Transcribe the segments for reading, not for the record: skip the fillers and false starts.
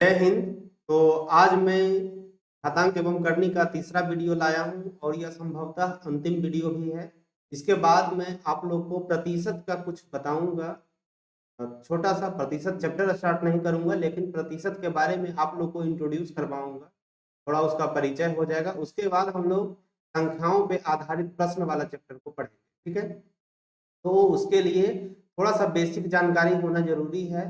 जय हिंद। तो आज मैं घातांक एवं करनी का तीसरा वीडियो लाया हूं और यह संभवतः अंतिम वीडियो भी है। इसके बाद मैं आप लोग को प्रतिशत का कुछ बताऊंगा। छोटा सा प्रतिशत चैप्टर स्टार्ट नहीं करूंगा, लेकिन प्रतिशत के बारे में आप लोग को इंट्रोड्यूस करवाऊंगा, थोड़ा उसका परिचय हो जाएगा। उसके बाद हम लोग संख्याओं पे आधारित प्रश्न वाला चैप्टर को पढ़ेंगे, ठीक है। तो उसके लिए थोड़ा सा बेसिक जानकारी होना जरूरी है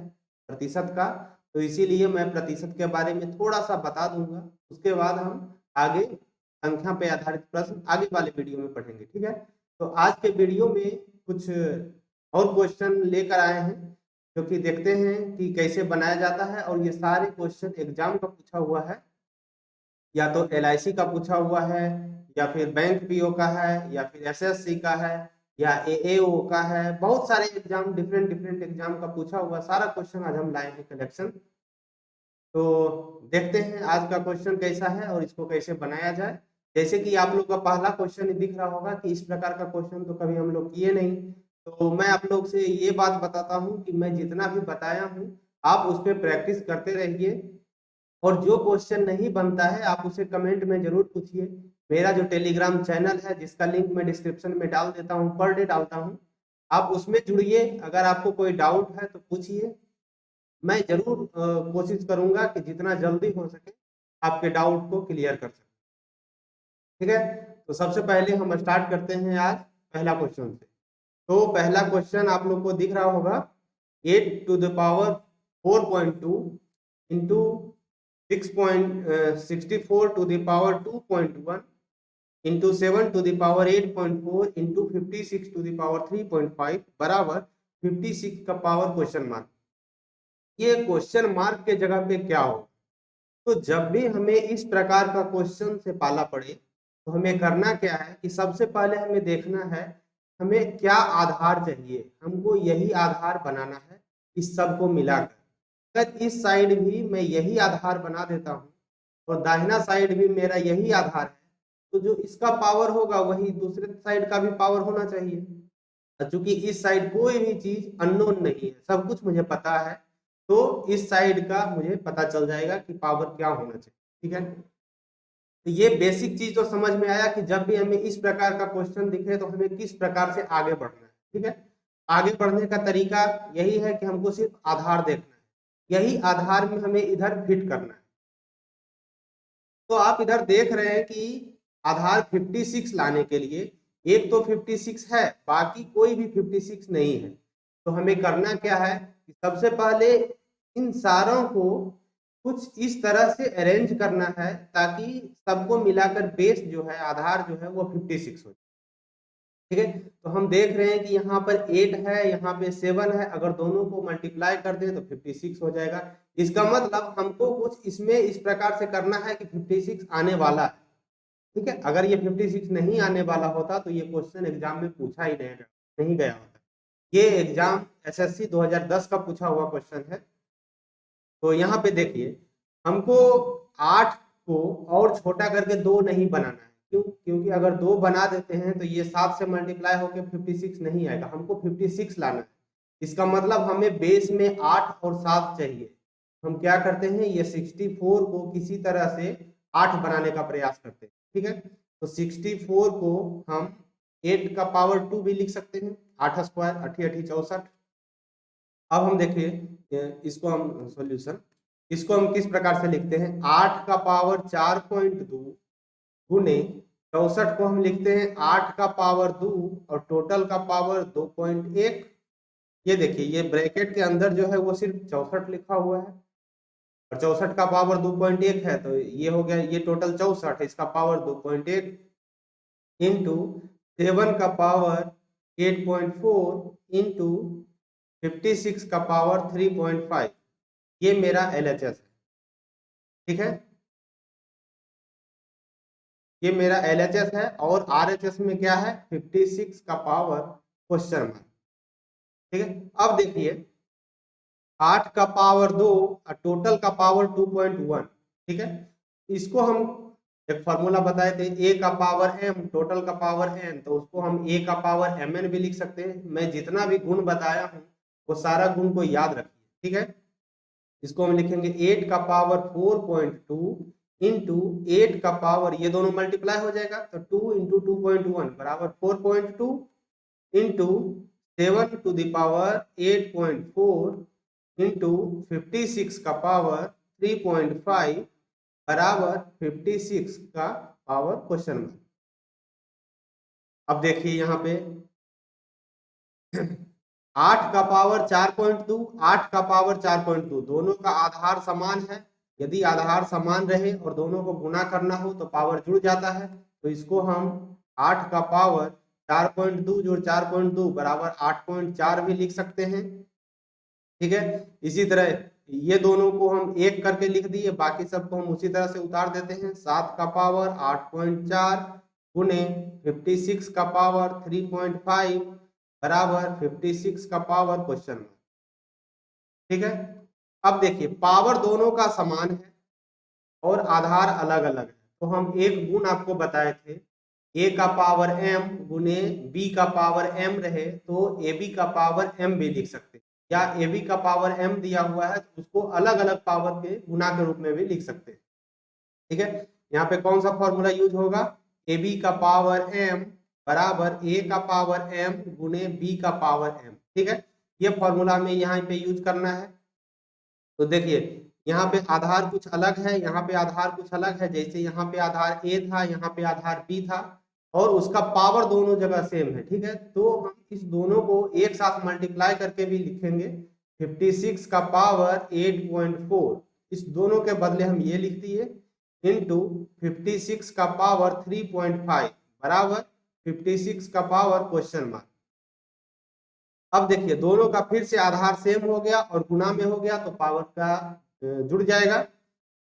प्रतिशत का, तो इसीलिए मैं प्रतिशत के बारे में थोड़ा सा बता दूंगा। उसके बाद हम आगे संख्या पे आधारित प्रश्न आगे वाले वीडियो में पढ़ेंगे, ठीक है। तो आज के वीडियो में कुछ और क्वेश्चन लेकर आए हैं, जो कि देखते हैं कि कैसे बनाया जाता है। और ये सारे क्वेश्चन एग्जाम का पूछा हुआ है, या तो LIC का पूछा हुआ है, या फिर बैंक पीओ का है, या फिर SSC का है, या AAO का है। बहुत सारे एग्जाम, डिफरेंट डिफरेंट एग्जाम का पूछा हुआ सारा क्वेश्चन आज हम लाए हैं कलेक्शन। तो देखते हैं आज का क्वेश्चन कैसा है और इसको कैसे बनाया जाए। जैसे कि आप लोग का पहला क्वेश्चन दिख रहा होगा कि इस प्रकार का क्वेश्चन तो कभी हम लोग किए नहीं। तो मैं आप लोग से ये बात बताता हूँ कि मैं जितना भी बताया हूँ आप उस पर प्रैक्टिस करते रहिए, और जो क्वेश्चन नहीं बनता है आप उसे कमेंट में जरूर पूछिए। मेरा जो टेलीग्राम चैनल है, जिसका लिंक मैं डिस्क्रिप्शन में डाल देता हूँ, पर डे डालता हूँ, आप उसमें जुड़िए। अगर आपको कोई डाउट है तो पूछिए, मैं जरूर कोशिश करूंगा कि जितना जल्दी हो सके आपके डाउट को क्लियर कर सके, ठीक है। तो सबसे पहले हम स्टार्ट करते हैं आज पहला क्वेश्चन से। तो पहला क्वेश्चन आप लोग को दिख रहा होगा, 8 to the power 4.2 into 6.64 to the power 2.1 into 7 to the power 8.4 into 56 to the power 3.5 बराबर 56 का पावर क्वेश्चन मार्क। ये क्वेश्चन मार्क के जगह पे क्या हो? तो जब भी हमें इस प्रकार का क्वेश्चन से पाला पड़े तो हमें करना क्या है कि सबसे पहले हमें देखना है हमें क्या आधार चाहिए। हमको यही आधार बनाना है इस सबको मिलाकर। अगर इस साइड भी मैं यही आधार बना देता हूँ और दाहिना साइड भी मेरा यही आधार है, तो जो इसका पावर होगा वही दूसरे साइड का भी पावर होना चाहिए। चूंकि इस साइड कोई भी चीज अननोन नहीं है, सब कुछ मुझे पता है, तो इस साइड का मुझे पता चल जाएगा कि पावर क्या होना चाहिए, ठीक है। तो ये बेसिक चीज तो समझ में आया कि जब भी हमें इस प्रकार का क्वेश्चन दिखे तो हमें किस प्रकार से आगे बढ़ना है, ठीक है। आगे बढ़ने का तरीका यही है कि हमको सिर्फ आधार देखना है, यही आधार में हमें इधर फिट करना है। तो आप इधर देख रहे हैं कि आधार 56 लाने के लिए एक तो 56 है, बाकी कोई भी 56 नहीं है। तो हमें करना क्या है कि सबसे पहले इन सारों को कुछ इस तरह से अरेंज करना है ताकि सबको मिलाकर बेस जो है, आधार जो है वो 56 हो, ठीक है। तो हम देख रहे हैं कि यहाँ पर 8 है, यहाँ पे 7 है, अगर दोनों को मल्टीप्लाई कर दें तो 56 हो जाएगा। इसका मतलब हमको कुछ इसमें इस प्रकार से करना है कि 56 आने वाला है, ठीक है। अगर ये 56 नहीं आने वाला होता तो ये क्वेश्चन एग्जाम में पूछा ही नहीं गया होता। ये एग्जाम SSC 2010 का पूछा हुआ क्वेश्चन है। तो यहाँ पे देखिए, हमको 8 को और छोटा करके 2 नहीं बनाना है। क्यों? क्योंकि अगर 2 बना देते हैं तो ये 7 से मल्टीप्लाई होकर 56 नहीं आएगा, हमको 56 लाना है। इसका मतलब हमें बेस में 8 और 7 चाहिए। हम क्या करते हैं, ये 64 को किसी तरह से 8 बनाने का प्रयास करते हैं, ठीक है। तो 64 को हम 8 का पावर 2 भी लिख सकते हैं, 8 स्क्वायर 8 8 64। अब हम देखिए इसको हम सॉल्यूशन, इसको हम किस प्रकार से लिखते हैं, 8 का पावर 4.2 गुने 64 को हम लिखते हैं 8 का पावर 2 और टोटल का पावर 2.1। ये देखिए, ये ब्रैकेट के अंदर जो है वो सिर्फ 64 लिखा हुआ है, और 64 का पावर 2.1 है, तो ये हो गया, ये टोटल 64 है, इसका पावर 2.1 इंटू 7 का पावर 8.4 इंटू 56 का पावर 3.5। ये मेरा LHS है, ठीक है। ये मेरा LHS है, और RHS में क्या है, 56 का पावर क्वेश्चन मार्क, ठीक है। अब देखिए 8 का पावर 2 और टोटल का पावर 2.1, ठीक है। इसको हम एक फॉर्मूला बताए थे, A का पावर M टोटल का पावर N, तो उसको हम A का पावर MN भी लिख सकते हैं। मैं जितना भी गुण बताया हूँ वो सारा गुण को याद रखिए, ठीक है। इसको हम लिखेंगे 8 का पावर 4.2 इंटू 8 का पावर, ये दोनों मल्टीप्लाई हो जाएगा तो 2 इंटू 2.1 बराबर 4.2 into 7 to the power 8.4 into 56 का पावर 3.5 बराबर 56 का पावर क्वेश्चन मार्क। अब देखिए यहाँ पे 8 का पावर 4.2, 8 का पावर 4.2 दोनों का आधार समान है। यदि आधार समान रहे और दोनों को गुना करना हो तो पावर जुड़ जाता है। तो इसको हम 8 का पावर 4.2 जोड़ 4.2 बराबर 8.4 भी लिख सकते हैं। ठीक है, इसी तरह ये दोनों को हम एक करके लिख दिए, बाकी सबको हम उसी तरह से उतार देते हैं। 7 का पावर 8.4 गुने 56 का पावर 3.5 बराबर 56 का पावर क्वेश्चन मार्क। ठीक है, अब देखिए पावर दोनों का समान है और आधार अलग अलग है, तो हम एक गुण आपको बताए थे, ए का पावर m गुने बी का पावर m रहे तो ए बी का पावर m भी लिख सकते हैं, या ए बी का पावर m दिया हुआ है तो उसको अलग अलग पावर के गुना के रूप में भी लिख सकते हैं। ठीक है, यहाँ पे कौन सा फॉर्मूला यूज होगा, ए बी का पावर m बराबर ए का पावर m गुने बी का पावर m। ठीक है, ये फॉर्मूला में यहाँ पे यूज करना है। तो देखिए यहाँ पे आधार कुछ अलग है, यहाँ पे आधार कुछ अलग है। जैसे यहाँ पे आधार ए था, यहाँ पे आधार बी था और उसका पावर दोनों जगह सेम है। ठीक है, तो हम इस दोनों को एक साथ मल्टीप्लाई करके भी लिखेंगे। 56 का पावर 8.4 इस दोनों के बदले हम ये लिख दिए इंटू 56 का पावर 3.5 बराबर 56 का पावर क्वेश्चन मार्क। अब देखिए दोनों का फिर से आधार सेम हो गया और गुना में हो गया तो पावर का जुड़ जाएगा।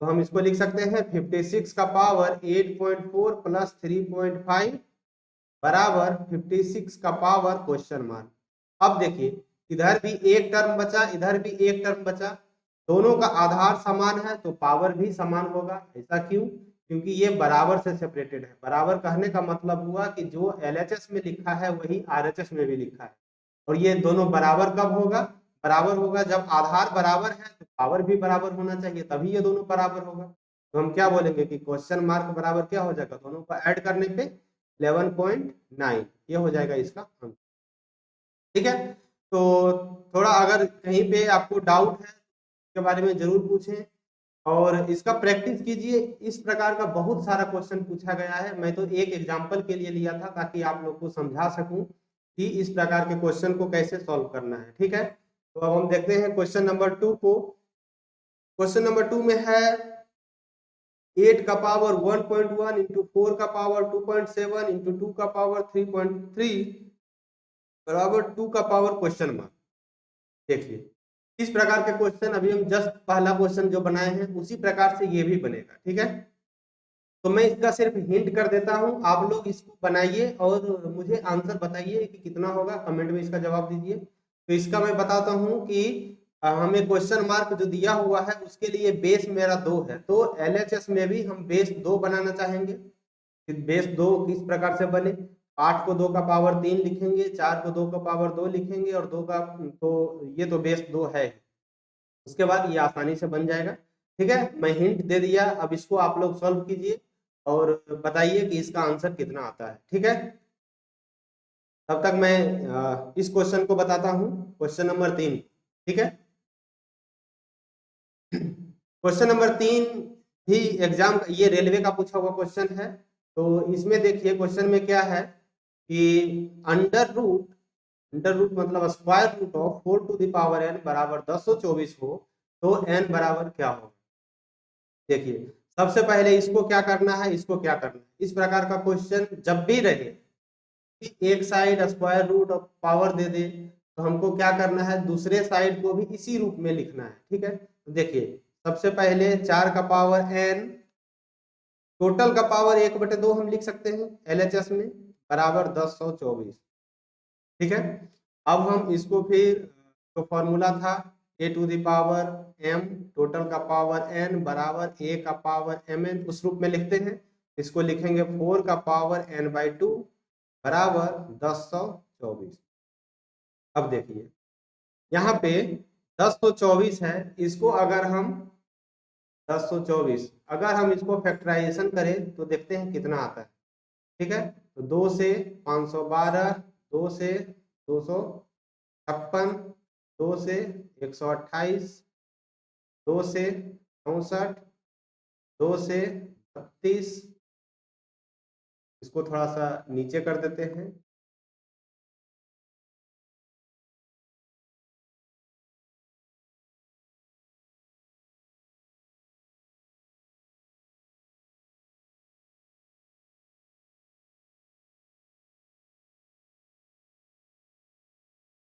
तो हम इसको लिख सकते हैं 56 का पावर 8.4 प्लस 3.5 बराबर 56 का पावर क्वेश्चन मार्क। अब देखिए इधर भी एक टर्म बचा, इधर भी एक टर्म बचा, दोनों का आधार समान है तो पावर भी समान होगा। ऐसा क्यों? क्योंकि ये बराबर से सेपरेटेड है। बराबर कहने का मतलब हुआ कि जो LHS में लिखा है वही RHS में भी लिखा है। और ये दोनों बराबर कब होगा? बराबर होगा जब आधार बराबर है तो पावर भी बराबर होना चाहिए, तभी ये दोनों बराबर होगा। तो हम क्या बोलेंगे कि क्वेश्चन मार्क बराबर क्या हो जाएगा, दोनों को ऐड करने पे 11.9 ये हो जाएगा इसका आंसर। ठीक है, तो थोड़ा अगर कहीं पे आपको डाउट है इसके बारे में जरूर पूछें और इसका प्रैक्टिस कीजिए। इस प्रकार का बहुत सारा क्वेश्चन पूछा गया है, मैं तो एक एग्जांपल के लिए लिया था ताकि आप लोग को समझा सकूं कि इस प्रकार के क्वेश्चन को कैसे सॉल्व करना है। ठीक है, तो अब हम देखते हैं क्वेश्चन नंबर 2 को। क्वेश्चन नंबर 2 में है 8 का पावर 1.1 इंटू 4 का पावर 2.7 इंटू 2 का पावर 3.3 बराबर 2 का पावर क्वेश्चन मार्क। देखिए इस प्रकार के क्वेश्चन अभी हम जस्ट पहला क्वेश्चन जो बनाए हैं उसी प्रकार से ये भी बनेगा। ठीक है, तो मैं इसका सिर्फ हिंट कर देता हूं, आप लोग इसको बनाइए और मुझे आंसर बताइए कि कितना होगा, कमेंट में इसका जवाब दीजिए। तो इसका मैं बताता हूं कि हमें क्वेश्चन मार्क जो दिया हुआ है उसके लिए बेस मेरा 2 है, तो LHS में भी हम बेस 2 बनाना चाहेंगे। बेस 2 किस प्रकार से बने, 8 को 2 का पावर 3 लिखेंगे, 4 को 2 का पावर 2 लिखेंगे और 2 का तो ये तो बेस 2 है, उसके बाद ये आसानी से बन जाएगा। ठीक है, मैं हिंट दे दिया, अब इसको आप लोग सॉल्व कीजिए और बताइए कि इसका आंसर कितना आता है। ठीक है, तब तक मैं इस क्वेश्चन को बताता हूं, क्वेश्चन नंबर 3। ठीक है, क्वेश्चन नंबर 3 भी एग्जाम, ये रेलवे का पूछा हुआ क्वेश्चन है। तो इसमें देखिए क्वेश्चन में क्या है कि अंडर रूट मतलब square root of 4 to the power n बराबर 1024 हो तो n बराबर क्या हो। देखिए सबसे पहले इसको क्या करना है, इसको क्या करना है, इस प्रकार का क्वेश्चन जब भी रहे कि एक side square root of power दे दे तो हमको क्या करना है, दूसरे साइड को भी इसी रूप में लिखना है। ठीक है, तो देखिए सबसे पहले 4 का पावर n, टोटल का पावर 1/2 हम लिख सकते हैं LHS में बराबर 1024। ठीक है, अब हम इसको फिर तो फॉर्मूला था a to the power m total का पावर n बराबर a का पावर mn, उस रूप में लिखते हैं। इसको लिखेंगे 4 का पावर n/2 बराबर 1024। अब देखिए यहाँ पे 1024 है, इसको अगर हम 1024 अगर हम इसको फैक्टराइजेशन करें तो देखते हैं कितना आता है। ठीक है, तो 2 से 512, 2 से 256, 2 से 128, 2 से 64, 2 से 32, इसको थोड़ा सा नीचे कर देते हैं।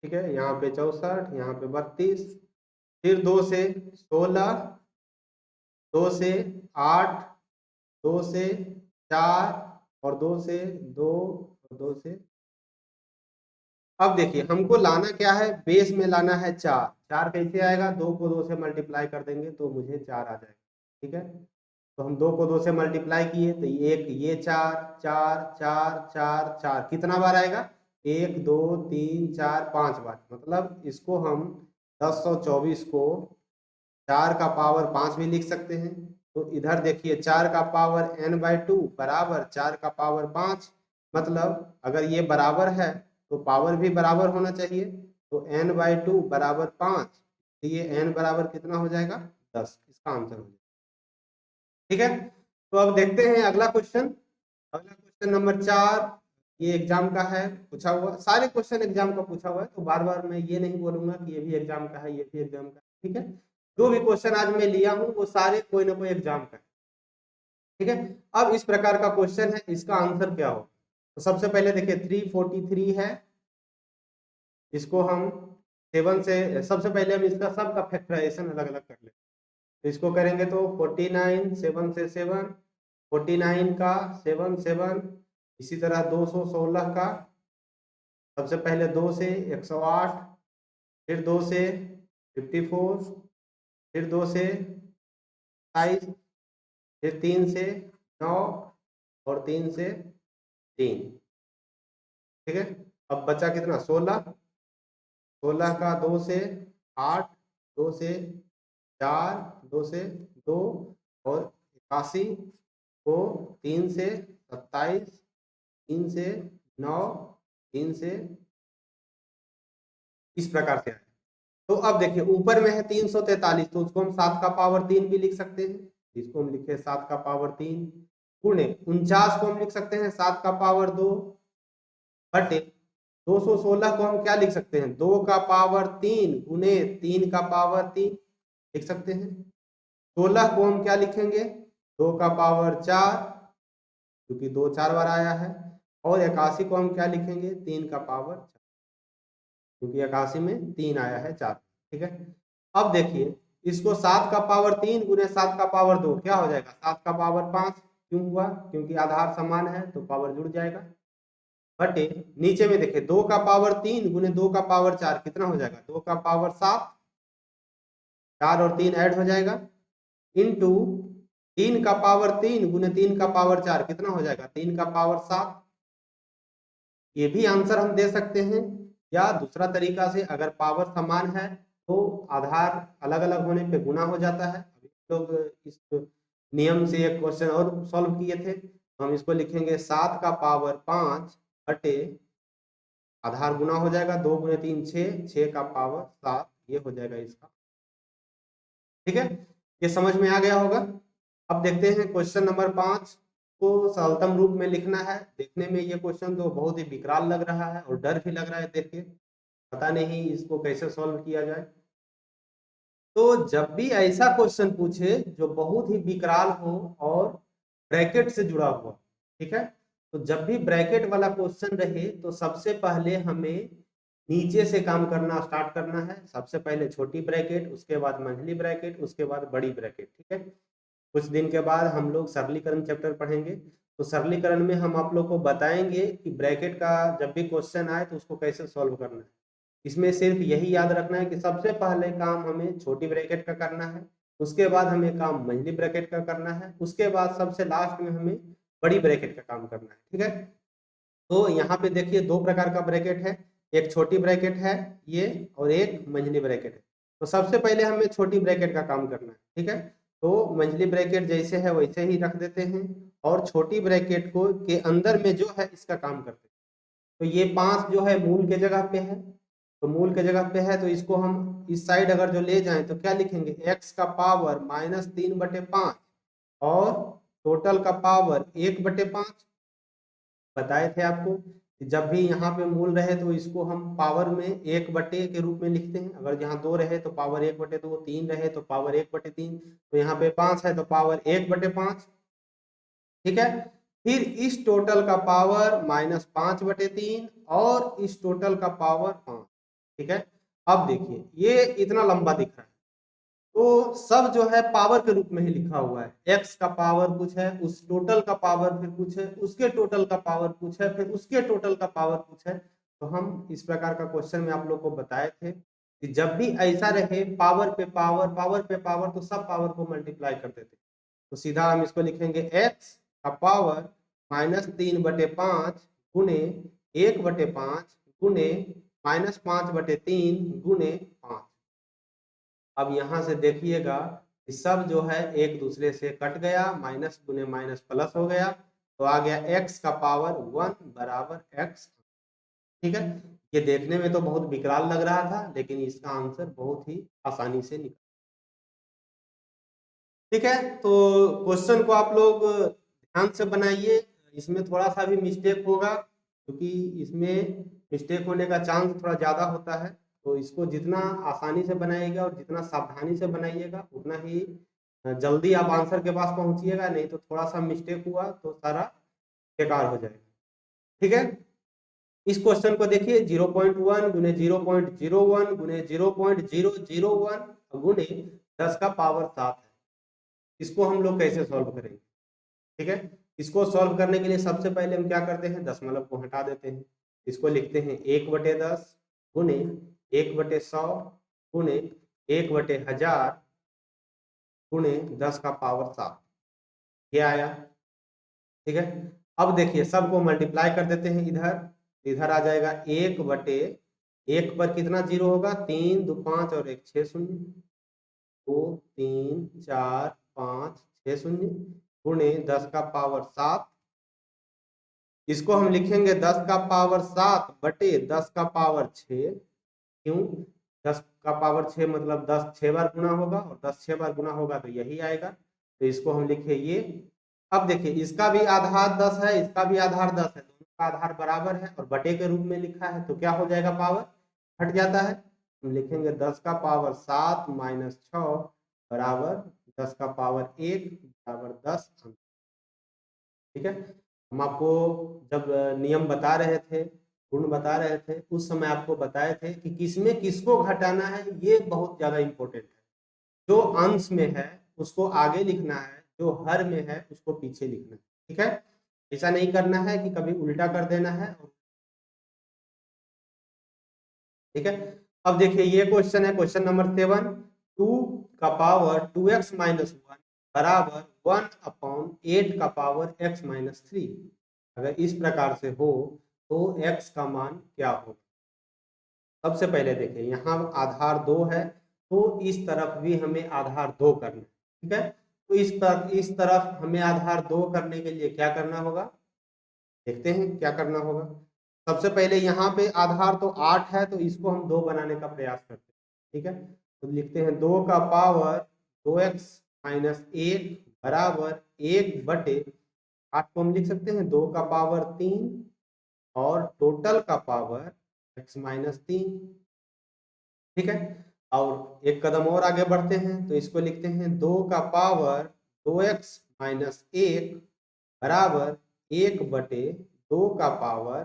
ठीक है, यहाँ पे 64, यहाँ पे 32, फिर 2 से 16, 2 से 8, 2 से 4 और 2 से 2 और 2 से। अब देखिए हमको लाना क्या है, बेस में लाना है 4। 4 कैसे आएगा, 2 को 2 से मल्टीप्लाई कर देंगे तो मुझे 4 आ जाएगा। ठीक है, तो हम 2 को 2 से मल्टीप्लाई किए तो ये 4 4 4 4 4 कितना बार आएगा, 1 2 3 4 5 बार। मतलब इसको हम 1024 को 4 का पावर 5 भी लिख सकते हैं। तो इधर देखिए 4 का पावर n/2 बराबर 4 का पावर 5। मतलब अगर ये बराबर है तो पावर भी बराबर होना चाहिए। तो n/2 बराबर 5, तो ये n बराबर कितना हो जाएगा, 10। इसका आंसर हो जाएगा। ठीक है, तो अब देखते हैं अगला क्वेश्चन। अगला क्वेश्चन नंबर 4, ये एग्जाम का है, पूछा हुआ। सारे क्वेश्चन एग्जाम का पूछा हुआ है, तो बार बार मैं ये नहीं बोलूंगा कि ये भी एग्जाम का है, ये भी एग्जाम का है। ठीक है, जो भी क्वेश्चन आज मैं लिया हूं वो सारे कोई ना कोई एग्जाम का है। ठीक है, अब इस प्रकार का क्वेश्चन है, इसका आंसर क्या हो। तो सबसे पहले देखिए 343 है, इसको हम 7 से, सबसे पहले हम इसका सबका फैक्टराइजेशन अलग अलग कर लेते हैं। तो इसको करेंगे तो 49, 7 से 7, 49 का 7 7, इसी तरह 216 का सबसे पहले 2 से 108, फिर 2 से 54, फिर 2 से 27, फिर 3 से 9 और 3 से 3। ठीक है, अब बचा कितना, 16। 16 का 2 से 8, 2 से 4, 2 से 2 और 81 को 3 से 27, 3 से 9, 3 से, इस प्रकार से आए। तो अब देखिए ऊपर में है 343, तो उसको हम 7 का पावर 3 भी लिख सकते हैं। इसको हम लिखे 7 का पावर 3 गुणे 49 को हम लिख सकते हैं 7 का पावर 2 बटे 216 को हम क्या लिख सकते हैं, 2 का पावर 3 गुणे 3 का पावर 3 लिख सकते हैं। 16 को हम क्या लिखेंगे, 2 का पावर 4 क्योंकि 2 4 बार आया है, और 81 को हम क्या लिखेंगे, 3 का पावर 4 क्योंकि 81 में 3 आया है 4। ठीक है, अब देखिए इसको 7 का पावर 3 गुने 7 का पावर 2 क्या हो जाएगा, 7 का पावर 5। क्यों हुआ, क्योंकि आधार समान है तो पावर जुड़ जाएगा। बटे नीचे में देखिए 2 का पावर 3 गुने 2 का पावर 4 कितना हो जाएगा, 2 का पावर 7, 4 और 3 ऐड हो जाएगा, इंटू 3 का पावर 3 गुने 3 का पावर 4 कितना हो जाएगा, 3 का पावर 7। ये भी आंसर हम दे सकते हैं, या दूसरा तरीका से अगर पावर समान है तो आधार अलग अलग होने पे गुना हो जाता है। लोग इस नियम से एक क्वेश्चन और सॉल्व किए थे, तो हम इसको लिखेंगे 7 का पावर 5 बटे आधार गुना हो जाएगा, 2 गुने 3 6, 6 का पावर 7, ये हो जाएगा इसका। ठीक है, ये समझ में आ गया होगा। अब देखते हैं क्वेश्चन नंबर 5 को सरलतम रूप में लिखना है। देखने में ये क्वेश्चन तो बहुत ही विकराल लग रहा है और डर भी लग रहा है देख के, पता नहीं इसको कैसे सॉल्व किया जाए। तो जब भी ऐसा क्वेश्चन पूछे जो बहुत ही विकराल हो और ब्रैकेट से जुड़ा हुआ, ठीक है, तो जब भी ब्रैकेट वाला क्वेश्चन रहे तो सबसे पहले हमें नीचे से काम करना स्टार्ट करना है। सबसे पहले छोटी ब्रैकेट, उसके बाद मंझली ब्रैकेट, उसके बाद बड़ी ब्रैकेट। ठीक है, कुछ दिन के बाद हम लोग सरलीकरण चैप्टर पढ़ेंगे, तो सरलीकरण में हम आप लोग को बताएंगे कि ब्रैकेट का जब भी क्वेश्चन आए तो उसको कैसे सॉल्व करना है। इसमें सिर्फ यही याद रखना है कि सबसे पहले काम हमें छोटी ब्रैकेट का करना है, उसके बाद हमें काम मंझली ब्रैकेट का करना है, उसके बाद सबसे लास्ट में हमें बड़ी ब्रैकेट का काम करना है। ठीक है, तो यहाँ पे देखिए 2 प्रकार का ब्रैकेट है, एक छोटी ब्रैकेट है ये और एक मंझली ब्रैकेट है। तो सबसे पहले हमें छोटी ब्रैकेट का काम करना है, ठीक है। तो मंझली ब्रैकेट जैसे है वैसे ही रख देते हैं और छोटी ब्रैकेट को के अंदर में जो है इसका काम करते हैं। तो ये 5 जो है मूल के जगह पे है, तो मूल के जगह पे है तो इसको हम इस साइड अगर जो ले जाएं तो क्या लिखेंगे, x का पावर -3/5 और टोटल का पावर 1/5। बताए थे आपको कि जब भी यहाँ पे मूल रहे तो इसको हम पावर में 1 के रूप में लिखते हैं। अगर यहाँ 2 रहे तो पावर 1/2, 3 रहे तो पावर 1/3, तो यहाँ पे 5 है तो पावर 1/5, ठीक है। फिर इस टोटल का पावर -5/3 और इस टोटल का पावर 5, ठीक है। अब देखिए ये इतना लंबा दिख रहा है, तो सब जो है पावर के रूप में ही लिखा हुआ है। x का पावर कुछ है, उस टोटल का पावर फिर कुछ है, उसके टोटल का पावर कुछ है, फिर उसके टोटल का पावर कुछ है। तो हम इस प्रकार का क्वेश्चन में आप लोग को बताए थे कि जब भी ऐसा रहे पावर पे पावर, पावर पे पावर, तो सब पावर को मल्टीप्लाई कर देते। तो सीधा हम इसको लिखेंगे x का पावर -3/5 गुने 1/5 गुने -5/3 गुने 5। अब यहाँ से देखिएगा कि सब जो है एक दूसरे से कट गया, माइनस गुने माइनस प्लस हो गया, तो आ गया x का पावर 1 बराबर x, ठीक है। ये देखने में तो बहुत विकराल लग रहा था, लेकिन इसका आंसर बहुत ही आसानी से निकला, ठीक है। तो क्वेश्चन को आप लोग ध्यान से बनाइए, इसमें थोड़ा सा भी मिस्टेक होगा क्योंकि इसमें मिस्टेक होने का चांस थोड़ा ज़्यादा होता है। तो इसको जितना आसानी से बनाइएगा और जितना सावधानी से बनाइएगा उतना ही जल्दी आप आंसर के पास पहुंचिएगा, नहीं तो थोड़ा सा मिस्टेक हुआ तो सारा बेकार हो जाएगा, ठीक है। इस क्वेश्चन को देखिए 0.1 गुने 0.01 गुने 0.001 गुने 10 का पावर 7 है। इसको हम लोग कैसे सॉल्व करेंगे, ठीक है। इसको सॉल्व करने के लिए सबसे पहले हम क्या करते हैं, दशमलव को हटा देते हैं। इसको लिखते हैं 1/10 गुने 1/100 गुने 1/1000 गुणे 10 का पावर 7, ये आया, ठीक है। अब देखिए सबको मल्टीप्लाई कर देते हैं, इधर आ जाएगा 1/1 पर कितना जीरो होगा, 3 2 5 और 1 6 शून्य, 2 3 4 5 6 शून्य गुणे 10 का पावर 7। इसको हम लिखेंगे 10 का पावर 7 बटे 10 का पावर 6। क्यों, 10 का पावर 6 मतलब 10 6 बार गुना होगा और 10 6 बार गुना होगा तो यही आएगा। तो इसको हम लिखे ये। अब देखिए इसका भी आधार 10 है, इसका भी आधार 10 है, दोनों का आधार बराबर है और बटे के रूप में लिखा है, तो क्या हो जाएगा, पावर हट जाता है। हम लिखेंगे 10 का पावर 7 माइनस 6 बराबर 10 का पावर 1 बराबर 10, ठीक है। हम आपको जब नियम बता रहे थे, गुण बता रहे थे, उस समय आपको बताए थे कि किसमें किसको घटाना है, ये बहुत ज्यादा इंपॉर्टेंट है। जो अंश में है उसको आगे लिखना है, जो हर में है उसको पीछे लिखना है, ठीक है। ऐसा नहीं करना है कि कभी उल्टा कर देना है, ठीक है। अब देखिए ये क्वेश्चन है, क्वेश्चन नंबर 7, 2 का पावर 2x - 1 बराबर 1/8 का पावर x - 3। अगर इस प्रकार से हो तो x का मान क्या होगा। सबसे पहले देखिए यहाँ आधार 2 है, तो इस तरफ भी हमें आधार 2 करना है, ठीक है। तो इस तरफ हमें आधार 2 करने के लिए क्या करना होगा, देखते हैं क्या करना होगा। सबसे पहले यहाँ पे आधार तो 8 है, तो इसको हम 2 बनाने का प्रयास करते हैं, ठीक है। तो लिखते हैं 2 का पावर 2x - 1 बराबर 1/8 को हम लिख सकते हैं 2 का पावर 3 और टोटल का पावर x - 3, ठीक है। और एक कदम और आगे बढ़ते हैं तो इसको लिखते हैं 2 का पावर 2x - 1 बराबर 1/2 का पावर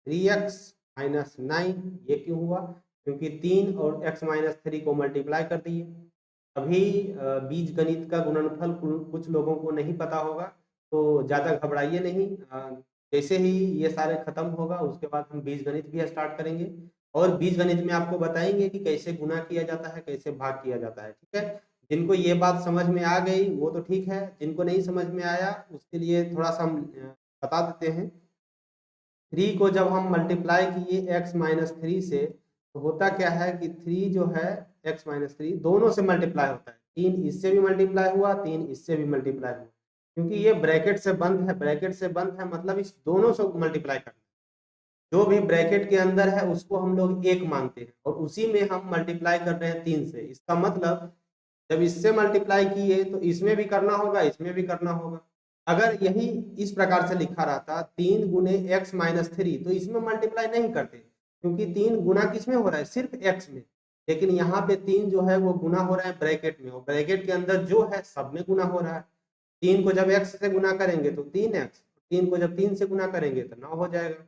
3x - 9। ये क्यों हुआ, क्योंकि 3 और x - 3 को मल्टीप्लाई कर दिए। अभी बीज गणित का गुणनफल कुछ लोगों को नहीं पता होगा, तो ज़्यादा घबराइए नहीं। जैसे ही ये सारे खत्म होगा उसके बाद हम बीज गणित भी स्टार्ट करेंगे और बीज गणित में आपको बताएंगे कि कैसे गुना किया जाता है, कैसे भाग किया जाता है, ठीक है। जिनको ये बात समझ में आ गई वो तो ठीक है, जिनको नहीं समझ में आया उसके लिए थोड़ा सा हम बता देते हैं। 3 को जब हम मल्टीप्लाई किए x - 3 से, तो होता क्या है कि 3 जो है x माइनस 3 दोनों से मल्टीप्लाई होता है। 3 इससे भी मल्टीप्लाई हुआ, 3 इससे भी मल्टीप्लाई हुआ, क्योंकि ये ब्रैकेट से बंद है, ब्रैकेट से बंद है मतलब इस दोनों से मल्टीप्लाई करना। जो भी ब्रैकेट के अंदर है उसको हम लोग 1 मानते हैं और उसी में हम मल्टीप्लाई कर रहे हैं 3 से। इसका मतलब जब इससे मल्टीप्लाई किए तो इसमें भी करना होगा, इसमें भी करना होगा। अगर यही इस प्रकार से लिखा रहता 3 गुने x माइनस 3 तो इसमें मल्टीप्लाई नहीं करते, क्योंकि 3 गुना किसमें हो रहा है, सिर्फ x में। लेकिन यहाँ पे 3 जो है वो गुना हो रहा है ब्रैकेट में, और ब्रैकेट के अंदर जो है सब में गुना हो रहा है। 3 को जब x से गुना करेंगे तो 3x, 3 को जब 3 से गुना करेंगे तो 9 हो जाएगा।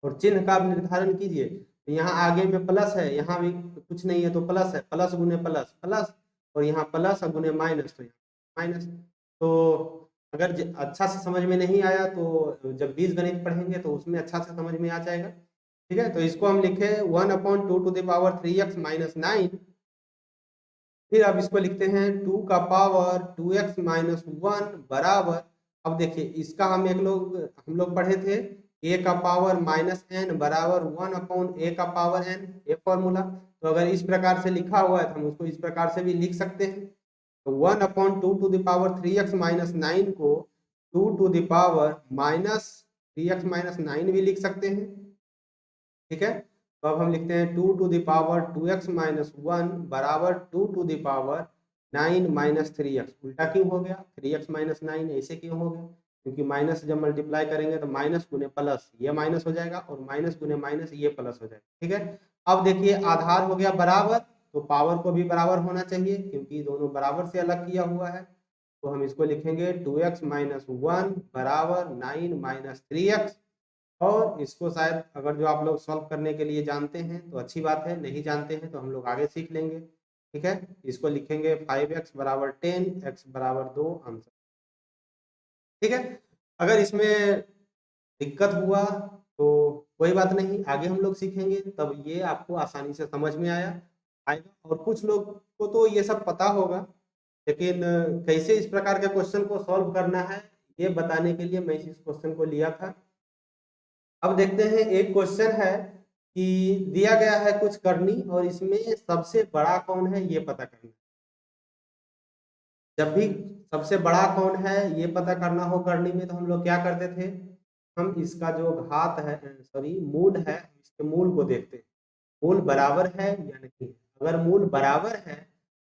और चिन्ह का आप निर्धारण कीजिए, तो यहाँ आगे में प्लस है, यहाँ भी कुछ नहीं है तो प्लस है, प्लस गुने प्लस प्लस, और यहाँ प्लस और गुने माइनस तो माइनस। तो अगर अच्छा से समझ में नहीं आया तो जब बीज गणित पढ़ेंगे तो उसमें अच्छा से समझ में आ जाएगा। ठीक है, तो इसको हम लिखे 1/2 माइनस 9। फिर अब इसको लिखते हैं 2 का पावर 2x माइनस 1 बराबर, अब देखिए इसका हम लोग पढ़े थे a का पावर माइनस n बराबर 1/a का पावर n, ये फॉर्मूला। तो अगर इस प्रकार से लिखा हुआ है तो हम उसको इस प्रकार से भी लिख सकते हैं। तो 1/2 माइनस 9 को 2 माइनस 3x माइनस 9 भी लिख सकते हैं। ठीक है, तो अब हम लिखते हैं 2 माइनस 1 बराबर 2 माइनस 3x। उल्टा क्यों हो गया, 3x माइनस 9 ऐसे क्यों हो गया, क्योंकि माइनस जब मल्टीप्लाई करेंगे तो माइनस गुने प्लस ये माइनस हो जाएगा और माइनस गुने माइनस ये प्लस हो जाएगा। ठीक है, अब देखिए आधार हो गया बराबर, तो पावर को भी बराबर होना चाहिए क्योंकि दोनों बराबर से अलग किया हुआ है। तो हम इसको लिखेंगे 2x माइनस 1 बराबर 9 माइनस 3x। और इसको शायद अगर जो आप लोग सॉल्व करने के लिए जानते हैं तो अच्छी बात है, नहीं जानते हैं तो हम लोग आगे सीख लेंगे। ठीक है, इसको लिखेंगे 5x बराबर 10, x बराबर 2 आंसर। ठीक है, अगर इसमें दिक्कत हुआ तो कोई बात नहीं, आगे हम लोग सीखेंगे तब ये आपको आसानी से समझ में आएगा। और कुछ लोग को तो ये सब पता होगा, लेकिन कैसे इस प्रकार के क्वेश्चन को सॉल्व करना है ये बताने के लिए मैं इस क्वेश्चन को लिया था। अब देखते हैं, एक क्वेश्चन है कि दिया गया है कुछ करनी और इसमें सबसे बड़ा कौन है ये पता करना। जब भी सबसे बड़ा कौन है ये पता करना हो करनी में तो हम लोग क्या करते थे, हम इसका जो घात है मूल है, इसके मूल को देखते हैं, मूल बराबर है या नहीं। अगर मूल बराबर है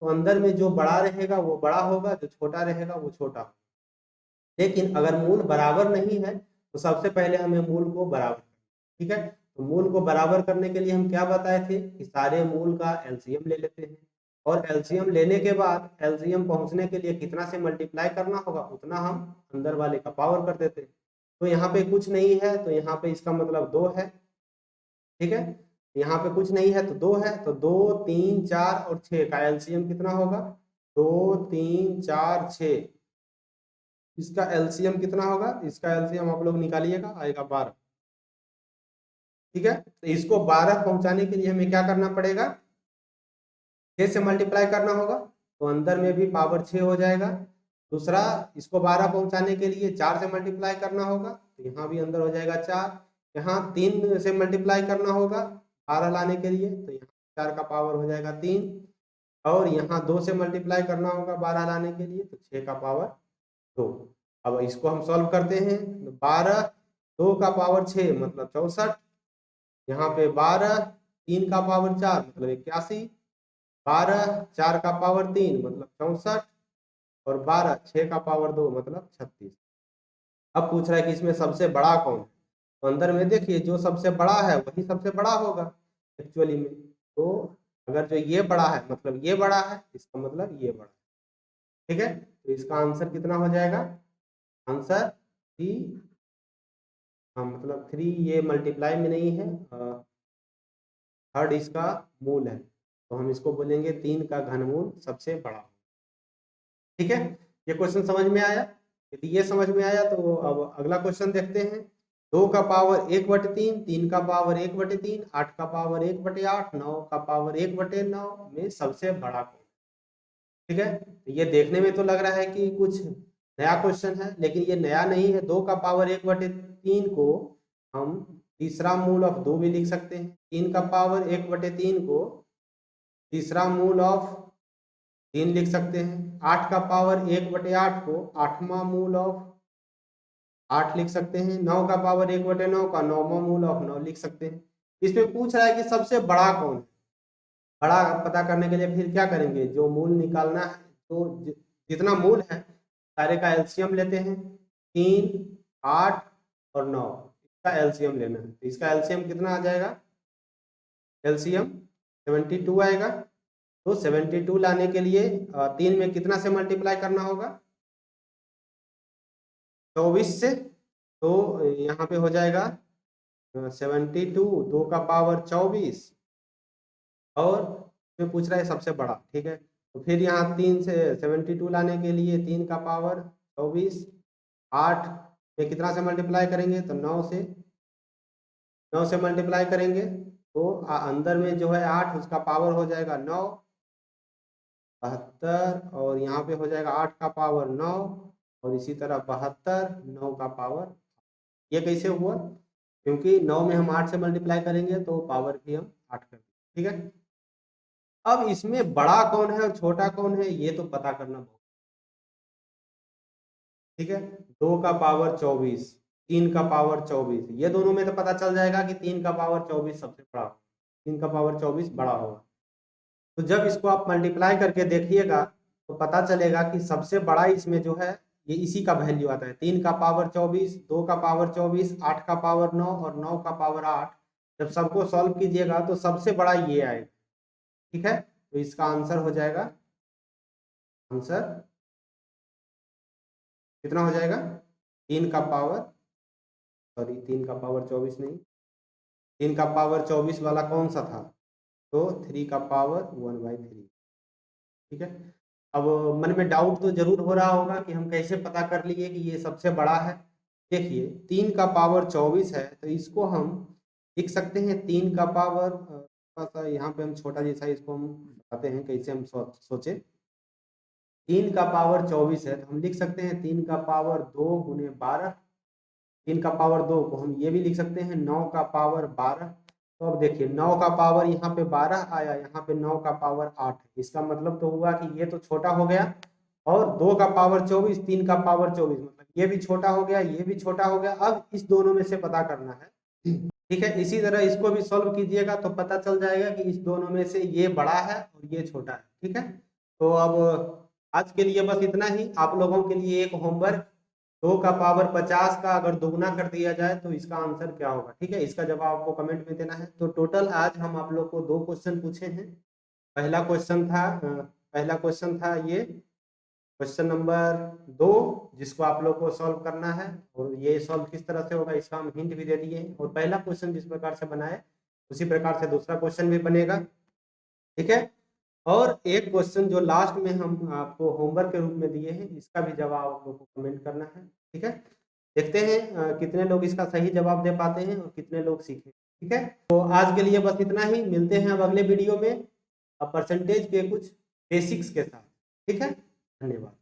तो अंदर में जो बड़ा रहेगा वो बड़ा होगा, जो छोटा रहेगा वो छोटा होगा। लेकिन अगर मूल बराबर नहीं है तो सबसे पहले हमें मूल को बराबर करना। ठीक है, तो मूल को बराबर करने के लिए हम क्या बताए थे कि सारे मूल का एलसीएम ले लेते हैं, और एलसीएम लेने के बाद एलसीएम पहुंचने के लिए कितना से मल्टीप्लाई करना होगा उतना हम अंदर वाले का पावर कर देते हैं। तो यहाँ पे कुछ नहीं है तो यहाँ पे इसका मतलब 2 है। ठीक है, यहाँ पे कुछ नहीं है तो 2 है, तो 2 3 4 और 6 का एलसीएम कितना होगा, 2 3 4 6। इसका एलसीएम कितना होगा, इसका एलसीएम आप लोग निकालिएगा, आएगा 12। ठीक है, तो इसको 12 पहुंचाने के लिए हमें क्या करना पड़ेगा, 6 से मल्टीप्लाई करना होगा, तो अंदर में भी पावर 6 हो जाएगा। दूसरा, इसको 12 पहुंचाने के लिए 4 से मल्टीप्लाई करना होगा, तो यहाँ भी अंदर हो जाएगा 4। यहाँ 3 से मल्टीप्लाई करना होगा 12 लाने के लिए, तो यहाँ 4 का पावर हो जाएगा 3। और यहाँ 2 से मल्टीप्लाई करना होगा 12 लाने के लिए, तो 6 का पावर 2। अब इसको हम सॉल्व करते हैं, 12 2 का पावर 6 मतलब 64, यहाँ पे 12 3 का पावर 4 मतलब 81, 12 4 का पावर 3 मतलब 64, और 12 6 का पावर 2 मतलब 36। अब पूछ रहा है कि इसमें सबसे बड़ा कौन है, तो अंदर में देखिए जो सबसे बड़ा है वही सबसे बड़ा होगा एक्चुअली में। तो अगर जो ये बड़ा है मतलब ये बड़ा है, इसका मतलब ये बड़ा है। ठीक है, तो इसका आंसर कितना हो जाएगा, आंसर 3। हाँ मतलब 3 ये मल्टीप्लाई में नहीं है, थर्ड इसका मूल है, तो हम इसको बोलेंगे 3 का घनमूल सबसे बड़ा। ठीक है, ये क्वेश्चन समझ में आया। यदि ये समझ में आया तो अब अगला क्वेश्चन देखते हैं। 2 का पावर 1/3, 3 का पावर 1/3, 8 का पावर 1/8, 9 का पावर 1/9 में सबसे बड़ा कौन। ठीक है, तो ये देखने में तो लग रहा है कि कुछ नया क्वेश्चन है, लेकिन ये नया नहीं है। 2 का पावर 1/3 को हम तीसरा मूल ऑफ 2 भी लिख सकते हैं। 3 का पावर 1/3 को तीसरा मूल ऑफ 3 लिख सकते हैं। 8 का पावर 1/8 को 8वां मूल ऑफ 8 लिख सकते हैं। 9 का पावर 1/9 का 9वां मूल ऑफ 9 लिख सकते हैं। इसमें पूछ रहा है कि सबसे बड़ा कौन है। बड़ा पता करने के लिए फिर क्या करेंगे, जो मूल निकालना है, तो जितना मूल है सारे का एलसीएम लेते हैं। 3, 8 और 9 इसका एलसीएम लेना है। तो इसका एलसीएम कितना आ जाएगा, एलसीएम 72 आएगा। तो 72 लाने के लिए 3 में कितना से मल्टीप्लाई करना होगा, 24 से। तो यहाँ पे हो जाएगा 72, 2 का पावर 24 और इसमें पूछ रहा है सबसे बड़ा, ठीक है। तो फिर यहाँ 3 से 72 लाने के लिए 3 का पावर 24, 8 में कितना से मल्टीप्लाई करेंगे, तो 9 से मल्टीप्लाई करेंगे तो अंदर में जो है 8 उसका पावर हो जाएगा 9, 72 और यहाँ पे हो जाएगा 8 का पावर 9 और इसी तरह 72, 9 का पावर। ये कैसे हुआ, क्योंकि 9 में हम 8 से मल्टीप्लाई करेंगे तो पावर भी हम 8 कर देंगे, ठीक है। अब इसमें बड़ा कौन है और छोटा कौन है ये तो पता करना बहुत, ठीक है। 2 का पावर 24, 3 का पावर 24, ये दोनों में तो पता चल जाएगा कि 3 का पावर 24 सबसे बड़ा, 3 का पावर 24 बड़ा होगा। तो जब इसको आप मल्टीप्लाई करके देखिएगा तो पता चलेगा कि सबसे बड़ा इसमें जो है ये इसी का वैल्यू आता है। 3 का पावर 24, 2 का पावर 24, 8 का पावर 9 और 9 का पावर 8। जब सबको सॉल्व कीजिएगा तो सबसे बड़ा ये आएगा, ठीक है। तो इसका आंसर हो जाएगा, आंसर कितना हो जाएगा, 3 का पावर, सॉरी 3 का पावर 24 नहीं, 3 का पावर 24 वाला कौन सा था, तो 3 का पावर 1/3, ठीक है। अब मन में डाउट तो जरूर हो रहा होगा कि हम कैसे पता कर लिए कि ये सबसे बड़ा है। देखिए 3 का पावर 24 है तो इसको हम लिख सकते हैं 3 का पावर, थोड़ा सा यहाँ पे हम छोटा जैसा इसको हम बताते हैं कैसे हम सोचे। 3 का पावर 24 है तो हम लिख सकते हैं 3 का पावर 2 गुने 12। 3 का पावर 2 को हम ये भी लिख सकते हैं 9 का पावर 12। तो अब देखिए 9 का पावर यहाँ पे 12 आया, यहाँ पे 9 का पावर 8। इसका मतलब तो हुआ कि ये तो छोटा हो गया, और 2 का पावर 24, 3 का पावर 24, मतलब ये भी छोटा हो गया, ये भी छोटा हो गया। अब इस दोनों में से पता करना है, ठीक है। इसी तरह इसको भी सॉल्व कीजिएगा तो पता चल जाएगा कि इस दोनों में से ये बड़ा है और ये छोटा है, ठीक है। तो अब आज के लिए बस इतना ही। आप लोगों के लिए एक होमवर्क, 2 का पावर 50 का अगर दोगुना कर दिया जाए तो इसका आंसर क्या होगा, ठीक है। इसका जवाब आपको कमेंट में देना है। तो टोटल आज हम आप लोग को 2 क्वेश्चन पूछे हैं। पहला क्वेश्चन था ये क्वेश्चन नंबर 2, जिसको आप लोग को सॉल्व करना है, और ये सॉल्व किस तरह से होगा इसका हम हिंट भी दे दिए हैं। और पहला क्वेश्चन जिस प्रकार से बनाए उसी प्रकार से दूसरा क्वेश्चन भी बनेगा, ठीक है। और एक क्वेश्चन जो लास्ट में हम आपको होमवर्क के रूप में दिए हैं, इसका भी जवाब आप लोग को कमेंट करना है, ठीक है। देखते हैं कितने लोग इसका सही जवाब दे पाते हैं और कितने लोग सीखे, ठीक है। तो आज के लिए बस इतना ही। मिलते हैं अब अगले वीडियो में परसेंटेज के कुछ बेसिक्स के साथ, ठीक है। धन्यवाद।